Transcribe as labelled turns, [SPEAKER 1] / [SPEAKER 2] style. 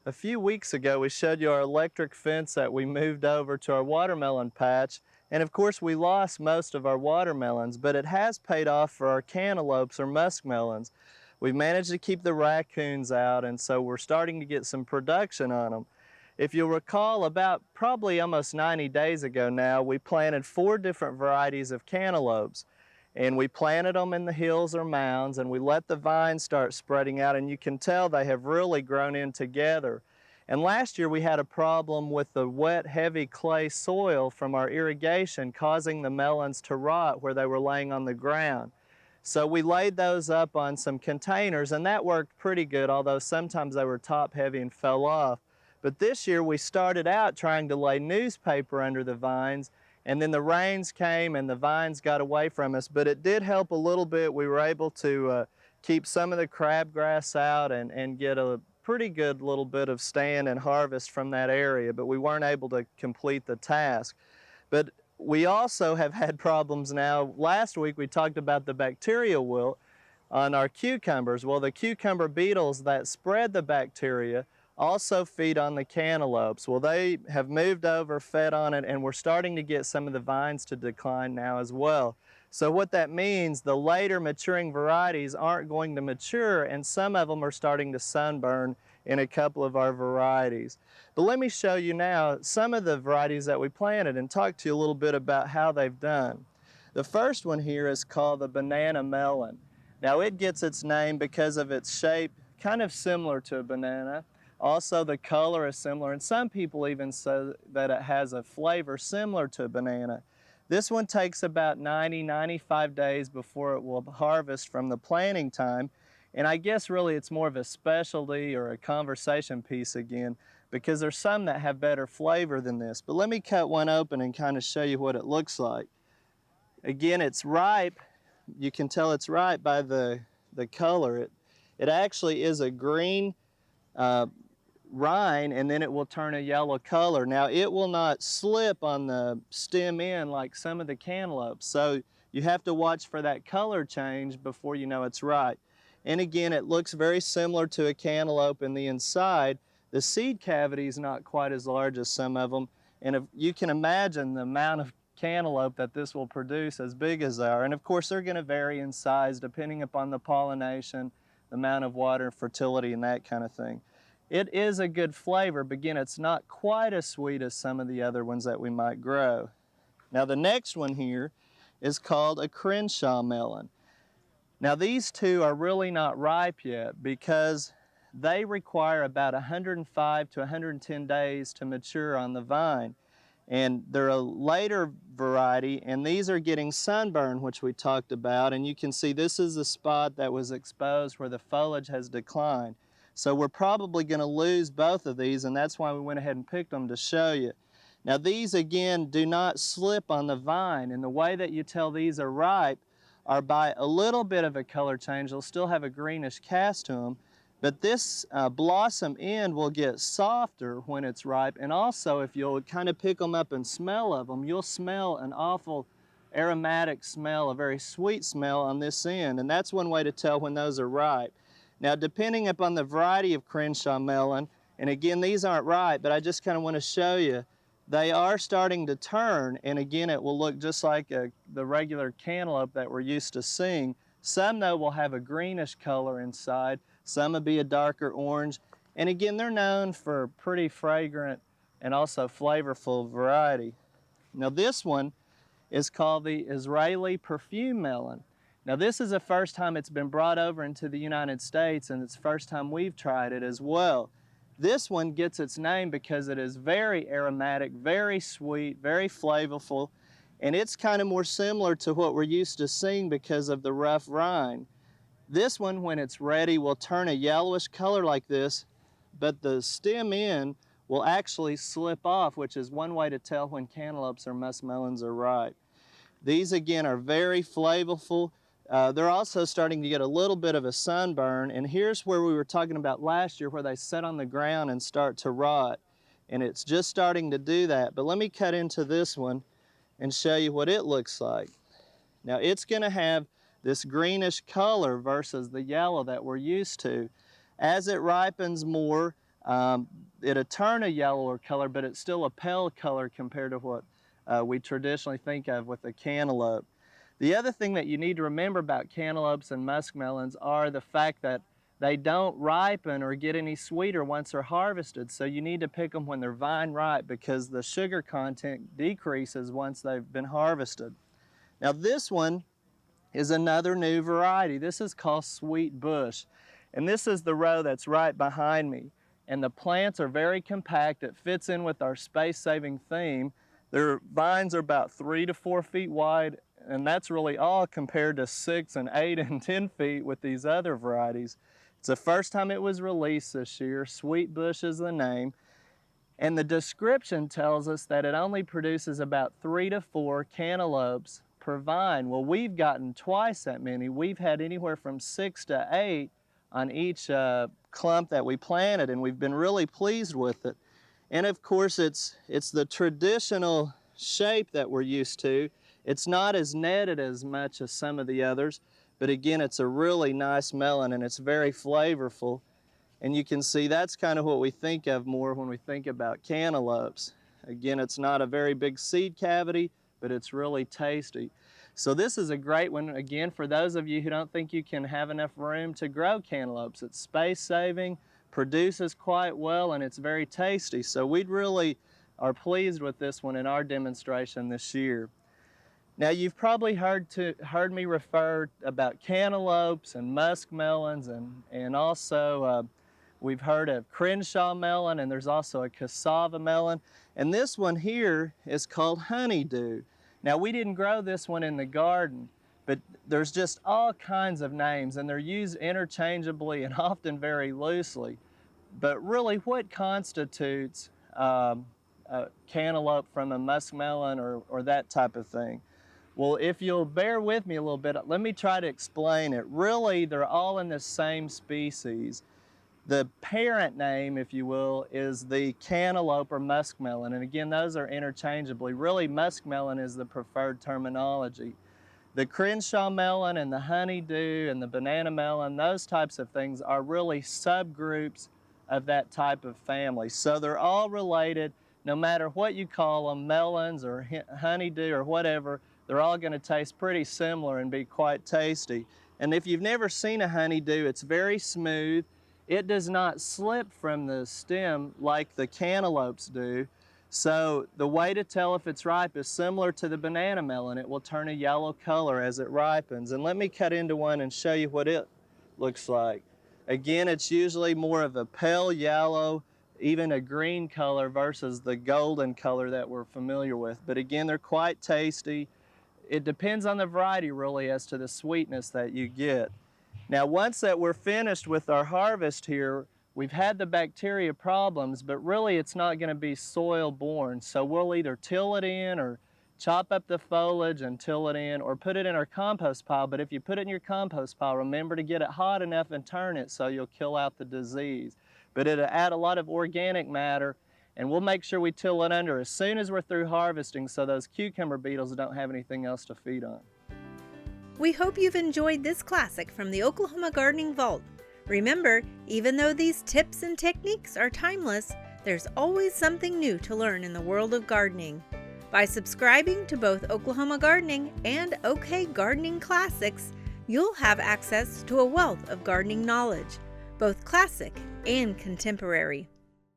[SPEAKER 1] A few weeks ago, we showed you our electric fence that we moved over to our watermelon patch. And of course, we lost most of our watermelons, but it has paid off for our cantaloupes or muskmelons. We've managed to keep the raccoons out, and so we're starting to get some production on them. If you'll recall, about probably almost 90 days ago now, we planted 4 different varieties of cantaloupes. And we planted them in the hills or mounds, and we let the vines start spreading out, and you can tell they have really grown in together. And last year we had a problem with the wet, heavy clay soil from our irrigation causing the melons to rot where they were laying on the ground. So we laid those up on some containers, and that worked pretty good, although sometimes they were top heavy and fell off. But this year we started out trying to lay newspaper under the vines, and then the rains came and the vines got away from us, but it did help a little bit. We were able to keep some of the crabgrass out and get a pretty good little bit of stand and harvest from that area, but we weren't able to complete the task. But we also have had problems now. Last week we talked about the bacterial wilt on our cucumbers. Well, the cucumber beetles that spread the bacteria also feed on the cantaloupes. Well, they have moved over, fed on it, and we're starting to get some of the vines to decline now as well. So what that means, the later maturing varieties aren't going to mature, and some of them are starting to sunburn in a couple of our varieties. But let me show you now some of the varieties that we planted and talk to you a little bit about how they've done. The first one here is called the banana melon. Now it gets its name because of its shape, kind of similar to a banana. Also, the color is similar, and some people even say that it has a flavor similar to a banana. This one takes about 90-95 days before it will harvest from the planting time, and I guess really it's more of a specialty or a conversation piece again, because there's some that have better flavor than this. But let me cut one open and kind of show you what it looks like. Again, it's ripe. You can tell it's ripe by the color. It actually is a green rind, and then it will turn a yellow color. Now it will not slip on the stem end like some of the cantaloupes, so you have to watch for that color change before you know it's right. And again, it looks very similar to a cantaloupe in the inside. The seed cavity is not quite as large as some of them, and if you can imagine the amount of cantaloupe that this will produce as big as they are. And of course they're going to vary in size depending upon the pollination, the amount of water, fertility, and that kind of thing. It is a good flavor, but again, it's not quite as sweet as some of the other ones that we might grow. Now the next one here is called a Crenshaw melon. Now these two are really not ripe yet because they require about 105 to 110 days to mature on the vine. And they're a later variety, and these are getting sunburn, which we talked about, and you can see this is the spot that was exposed where the foliage has declined. So we're probably going to lose both of these, and that's why we went ahead and picked them to show you. Now these again do not slip on the vine, and the way that you tell these are ripe are by a little bit of a color change. They'll still have a greenish cast to them, but this blossom end will get softer when it's ripe, and also if you'll kind of pick them up and smell of them, you'll smell an awful aromatic smell, a very sweet smell on this end, and that's one way to tell when those are ripe. Now, depending upon the variety of Crenshaw melon, and again, these aren't ripe, but I just kind of want to show you, they are starting to turn, and again, it will look just like the regular cantaloupe that we're used to seeing. Some, though, will have a greenish color inside. Some will be a darker orange, and again, they're known for pretty fragrant and also flavorful variety. Now, this one is called the Israeli perfume melon. Now this is the first time it's been brought over into the United States, and it's the first time we've tried it as well. This one gets its name because it is very aromatic, very sweet, very flavorful, and it's kind of more similar to what we're used to seeing because of the rough rind. This one, when it's ready, will turn a yellowish color like this, but the stem end will actually slip off, which is one way to tell when cantaloupes or muskmelons are ripe. These again are very flavorful. They're also starting to get a little bit of a sunburn, and here's where we were talking about last year where they set on the ground and start to rot, and it's just starting to do that. But let me cut into this one and show you what it looks like. Now it's going to have this greenish color versus the yellow that we're used to. As it ripens more, it'll turn a yellower color, but it's still a pale color compared to what we traditionally think of with a cantaloupe. The other thing that you need to remember about cantaloupes and muskmelons are the fact that they don't ripen or get any sweeter once they're harvested, so you need to pick them when they're vine ripe because the sugar content decreases once they've been harvested. Now this one is another new variety. This is called Sweet Bush, and this is the row that's right behind me. And the plants are very compact. It fits in with our space-saving theme. Their vines are about 3 to 4 feet wide, and that's really all compared to 6 and 8 and 10 feet with these other varieties. It's the first time it was released this year. Sweet Bush is the name. And the description tells us that it only produces about 3 to 4 cantaloupes per vine. Well, we've gotten twice that many. We've had anywhere from 6 to 8 on each clump that we planted, and we've been really pleased with it. And of course, it's the traditional shape that we're used to. It's not as netted as much as some of the others, but again, it's a really nice melon and it's very flavorful. And you can see that's kind of what we think of more when we think about cantaloupes. Again, it's not a very big seed cavity, but it's really tasty. So this is a great one, again, for those of you who don't think you can have enough room to grow cantaloupes. It's space-saving, produces quite well, and it's very tasty. So we really are pleased with this one in our demonstration this year. Now you've probably heard me refer about cantaloupes and muskmelons, and also we've heard of Crenshaw melon, and there's also a cassava melon. And this one here is called honeydew. Now we didn't grow this one in the garden, but there's just all kinds of names, and they're used interchangeably and often very loosely. But really, what constitutes a cantaloupe from a muskmelon or that type of thing? Well, if you'll bear with me a little bit, let me try to explain it. Really, they're all in the same species. The parent name, if you will, is the cantaloupe or muskmelon, and again, those are interchangeably. Really, muskmelon is the preferred terminology. The Crenshaw melon and the honeydew and the banana melon, those types of things are really subgroups of that type of family. So they're all related, no matter what you call them, melons or honeydew or whatever, they're all going to taste pretty similar and be quite tasty. And if you've never seen a honeydew, it's very smooth. It does not slip from the stem like the cantaloupes do. So the way to tell if it's ripe is similar to the banana melon. It will turn a yellow color as it ripens. And let me cut into one and show you what it looks like. Again, it's usually more of a pale yellow, even a green color versus the golden color that we're familiar with. But again, they're quite tasty. It depends on the variety really as to the sweetness that you get. Now once that we're finished with our harvest here, we've had the bacteria problems, but really it's not going to be soil borne. So we'll either till it in or chop up the foliage and till it in or put it in our compost pile. But if you put it in your compost pile, remember to get it hot enough and turn it so you'll kill out the disease. But it'll add a lot of organic matter, and we'll make sure we till it under as soon as we're through harvesting so those cucumber beetles don't have anything else to feed on.
[SPEAKER 2] We hope you've enjoyed this classic from the Oklahoma Gardening Vault. Remember, even though these tips and techniques are timeless, there's always something new to learn in the world of gardening. By subscribing to both Oklahoma Gardening and OK Gardening Classics, you'll have access to a wealth of gardening knowledge, both classic and contemporary.